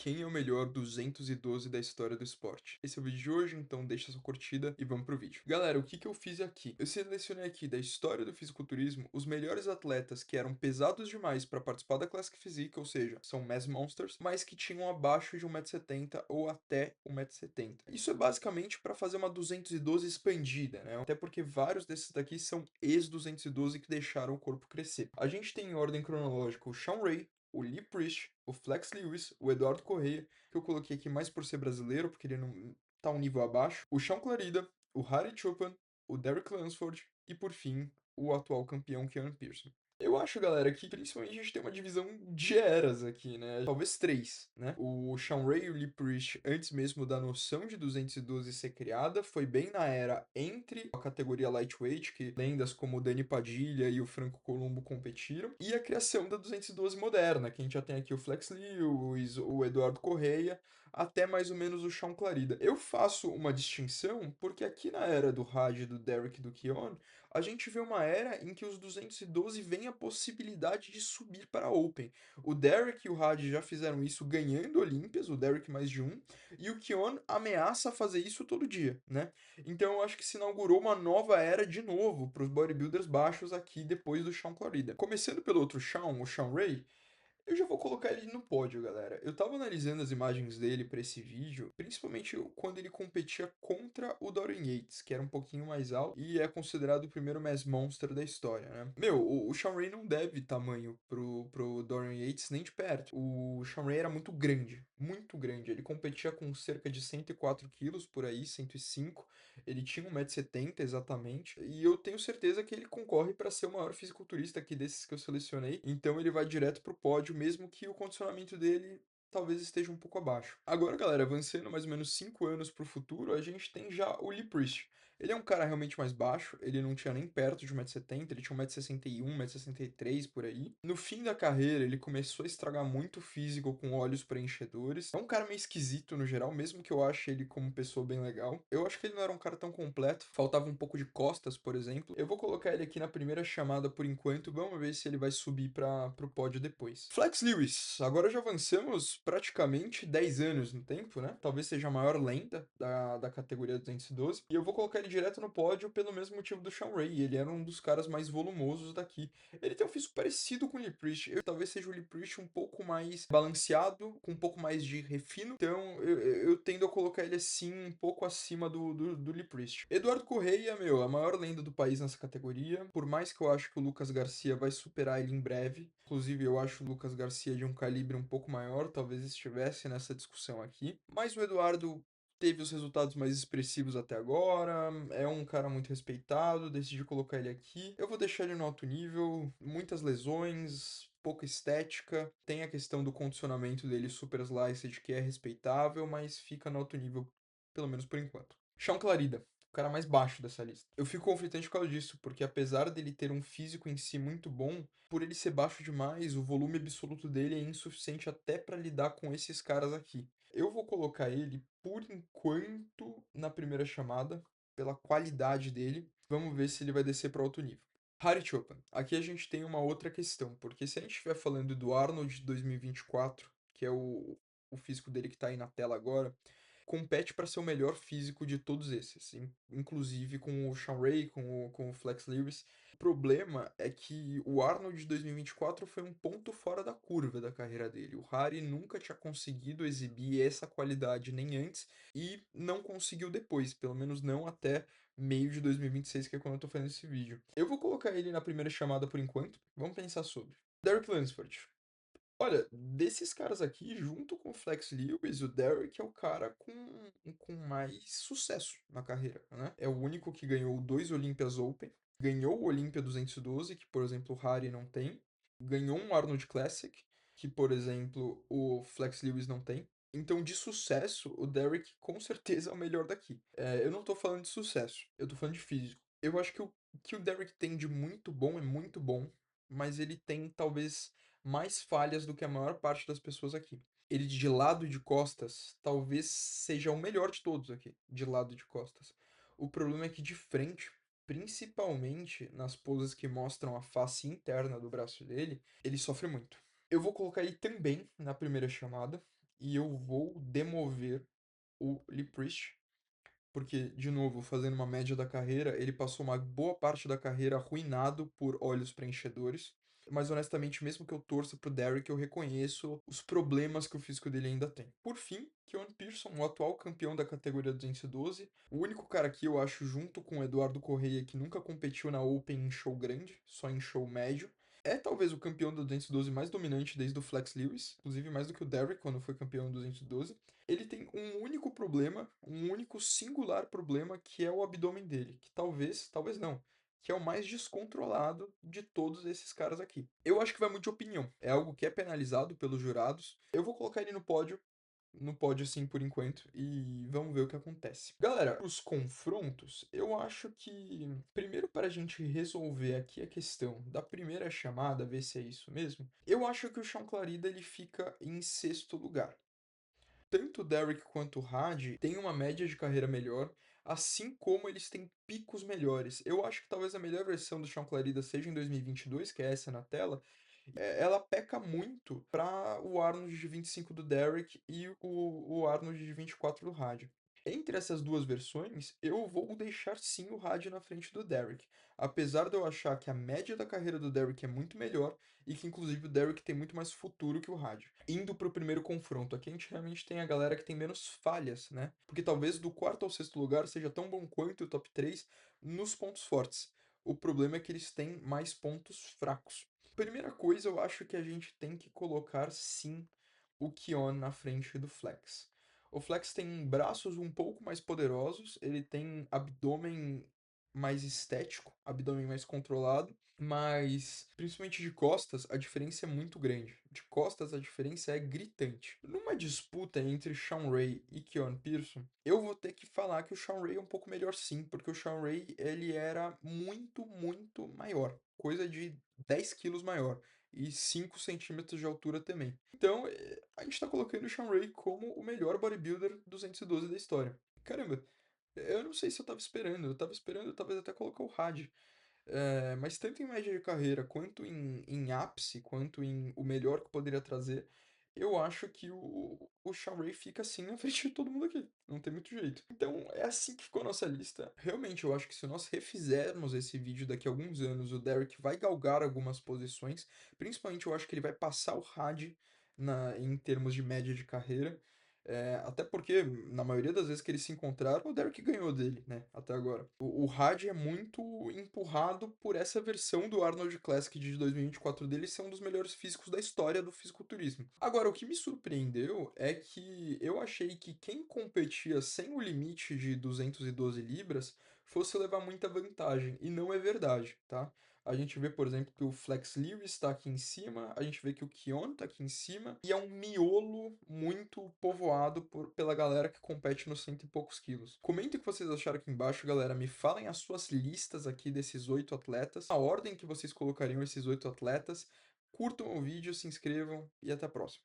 Quem é o melhor 212 da história do esporte? Esse é o vídeo de hoje, então deixa sua curtida e vamos pro vídeo. Galera, o que que eu fiz aqui? Eu selecionei aqui da história do fisiculturismo os melhores atletas que eram pesados demais para participar da Classic Physique, ou seja, são mass monsters, mas que tinham abaixo de 1,70 m ou até 1,70 m. Isso é basicamente para fazer uma 212 expandida, né? Até porque vários desses daqui são ex-212 que deixaram o corpo crescer. A gente tem em ordem cronológica o Shawn Ray, o Lee Priest, o Flex Lewis, o Eduardo Correia, que eu coloquei aqui mais por ser brasileiro, porque ele não tá um nível abaixo, o Sean Clarida, o Harry Chopin, o Derek Lansford e, por fim, o atual campeão Kieran Pearson. Eu acho, galera, que principalmente a gente tem uma divisão de eras aqui, né? Talvez três, né? O Sean Ray e o Lee Priest, antes mesmo da noção de 212 ser criada, foi bem na era entre a categoria lightweight, que lendas como o Dani Padilha e o Franco Columbo competiram, e a criação da 212 moderna, que a gente já tem aqui o Flex Lewis, o Eduardo Correia, até mais ou menos o Sean Clarida. Eu faço uma distinção porque aqui na era do Raj, do Derek e do Keon, a gente vê uma era em que os 212 veem a possibilidade de subir para a Open. O Derek e o Raj já fizeram isso ganhando Olímpias, o Derek mais de um, e o Keon ameaça fazer isso todo dia, né? Então eu acho que se inaugurou uma nova era de novo para os bodybuilders baixos aqui depois do Sean Clarida. Começando pelo outro Sean, o Sean Ray, eu já vou colocar ele no pódio, galera. Eu tava analisando as imagens dele pra esse vídeo, principalmente quando ele competia contra o Dorian Yates, que era um pouquinho mais alto e é considerado o primeiro mass monster da história, né? Meu, o Sean Ray não deve tamanho pro Dorian Yates nem de perto. O Sean Ray era muito grande, muito grande. Ele competia com cerca de 104 quilos por aí, 105. Ele tinha 1,70 m exatamente. E eu tenho certeza que ele concorre para ser o maior fisiculturista aqui desses que eu selecionei. Então ele vai direto pro pódio, mesmo que o condicionamento dele talvez esteja um pouco abaixo. Agora, galera, avançando mais ou menos 5 anos pro futuro, a gente tem já o Lee Priest. Ele é um cara realmente mais baixo, ele não tinha nem perto de 1,70 m, ele tinha 1,61 m, 1,63 m por aí. No fim da carreira, ele começou a estragar muito o físico com olhos preenchedores. É um cara meio esquisito no geral, mesmo que eu ache ele como pessoa bem legal. Eu acho que ele não era um cara tão completo, faltava um pouco de costas, por exemplo. Eu vou colocar ele aqui na primeira chamada por enquanto, vamos ver se ele vai subir para pro pódio depois. Flex Lewis, agora já avançamos praticamente 10 anos no tempo, né? Talvez seja a maior lenda da categoria 212. E eu vou colocar ele direto no pódio pelo mesmo motivo do Sean Ray. Ele era um dos caras mais volumosos daqui. Ele tem um físico parecido com o Lee Priest. Talvez seja o Lee Priest um pouco mais balanceado, com um pouco mais de refino. Então eu tendo a colocar ele assim, um pouco acima do Lee Priest. Eduardo Correia, meu, a maior lenda do país nessa categoria. Por mais que eu acho que o Lucas Garcia vai superar ele em breve. Inclusive, eu acho o Lucas Garcia de um calibre um pouco maior, talvez estivesse nessa discussão aqui. Mas o Eduardo teve os resultados mais expressivos até agora, é um cara muito respeitado, decidi colocar ele aqui. Eu vou deixar ele no alto nível, muitas lesões, pouca estética, tem a questão do condicionamento dele super sliced que é respeitável, mas fica no alto nível, pelo menos por enquanto. Sean Clarida, o cara mais baixo dessa lista. Eu fico conflitante por causa disso, porque apesar dele ter um físico em si muito bom, por ele ser baixo demais, o volume absoluto dele é insuficiente até para lidar com esses caras aqui. Eu vou colocar ele, por enquanto, na primeira chamada, pela qualidade dele. Vamos ver se ele vai descer para alto nível. Harry Chopin. Aqui a gente tem uma outra questão, porque se a gente estiver falando do Arnold de 2024, que é o físico dele que está aí na tela agora, compete para ser o melhor físico de todos esses, inclusive com o Sean Ray, com o Flex Lewis. O problema é que o Arnold de 2024 foi um ponto fora da curva da carreira dele. O Harry nunca tinha conseguido exibir essa qualidade nem antes e não conseguiu depois, pelo menos não até meio de 2026, que é quando eu tô fazendo esse vídeo. Eu vou colocar ele na primeira chamada por enquanto, vamos pensar sobre. Derek Lansford. Olha, desses caras aqui, junto com o Flex Lewis, o Derrick é o cara com mais sucesso na carreira, né? É o único que ganhou dois Olympias Open, ganhou o Olympia 212, que, por exemplo, o Harry não tem, ganhou um Arnold Classic, que, por exemplo, o Flex Lewis não tem. Então, de sucesso, o Derrick com certeza é o melhor daqui. Eu não tô falando de sucesso, eu tô falando de físico. Eu acho que o Derrick tem de muito bom é muito bom, mas ele tem talvez mais falhas do que a maior parte das pessoas aqui. Ele de lado de costas talvez seja o melhor de todos aqui, de lado de costas. O problema é que de frente, principalmente nas poses que mostram a face interna do braço dele, ele sofre muito. Eu vou colocar ele também na primeira chamada. e eu vou demover o Lee Priest, porque, de novo, fazendo uma média da carreira, ele passou uma boa parte da carreira arruinado por olhos preenchedores. Mas honestamente, mesmo que eu torça pro Derrick, eu reconheço os problemas que o físico dele ainda tem. Por fim, Keon Pearson, o atual campeão da categoria 212, o único cara que eu acho, junto com o Eduardo Correia, que nunca competiu na Open em show grande, só em show médio. É talvez o campeão da 212 mais dominante desde o Flex Lewis, inclusive mais do que o Derrick quando foi campeão 212. Ele tem um único problema, um único singular problema, que é o abdômen dele, que talvez não, que é o mais descontrolado de todos esses caras aqui. Eu acho que vai muito de opinião. É algo que é penalizado pelos jurados. Eu vou colocar ele no pódio sim por enquanto, e vamos ver o que acontece. Galera, os confrontos, eu acho que primeiro para a gente resolver aqui a questão da primeira chamada, ver se é isso mesmo, eu acho que o Sean Clarida ele fica em sexto lugar. Tanto o Derrick quanto o Had têm uma média de carreira melhor, assim como eles têm picos melhores. Eu acho que talvez a melhor versão do Sean Clarida seja em 2022, que é essa na tela. Ela peca muito para o Arnold de 25 do Derrick e o Arnold de 24 do Had. Entre essas duas versões, eu vou deixar sim o Had na frente do Derrick. Apesar de eu achar que a média da carreira do Derrick é muito melhor e que inclusive o Derrick tem muito mais futuro que o Had. Indo pro primeiro confronto, aqui a gente realmente tem a galera que tem menos falhas, né? Porque talvez do quarto ao sexto lugar seja tão bom quanto o top 3 nos pontos fortes. O problema é que eles têm mais pontos fracos. Primeira coisa, eu acho que a gente tem que colocar sim o Kion na frente do Flex. O Flex tem braços um pouco mais poderosos, ele tem abdômen mais estético, abdômen mais controlado, mas principalmente de costas a diferença é muito grande. De costas a diferença é gritante. Numa disputa entre Sean Ray e Keon Pearson, eu vou ter que falar que o Sean Ray é um pouco melhor sim, porque o Sean Ray ele era muito maior, coisa de 10 quilos maior e 5 centímetros de altura também. Então, a gente tá colocando o Sean Ray como o melhor bodybuilder 212 da história. Caramba, eu não sei se eu tava esperando talvez até colocar o Had. Mas tanto em média de carreira, quanto em ápice, quanto em o melhor que poderia trazer, eu acho que o Sean Ray fica assim na frente de todo mundo aqui. Não tem muito jeito. Então é assim que ficou a nossa lista. Realmente, eu acho que se nós refizermos esse vídeo daqui a alguns anos, o Derek vai galgar algumas posições. Principalmente eu acho que ele vai passar o Had em termos de média de carreira. Até porque, na maioria das vezes que eles se encontraram, o Derek ganhou dele, né? Até agora. O Had é muito empurrado por essa versão do Arnold Classic de 2024 dele ser um dos melhores físicos da história do fisiculturismo. Agora, o que me surpreendeu é que eu achei que quem competia sem o limite de 212 libras fosse levar muita vantagem, e não é verdade, tá? A gente vê, por exemplo, que o Flex Lewis está aqui em cima, a gente vê que o Kion está aqui em cima, e é um miolo muito povoado pela galera que compete nos cento e poucos quilos. Comentem o que vocês acharam aqui embaixo, galera. Me falem as suas listas aqui desses 8 atletas, a ordem que vocês colocariam esses 8 atletas. Curtam o vídeo, se inscrevam e até a próxima.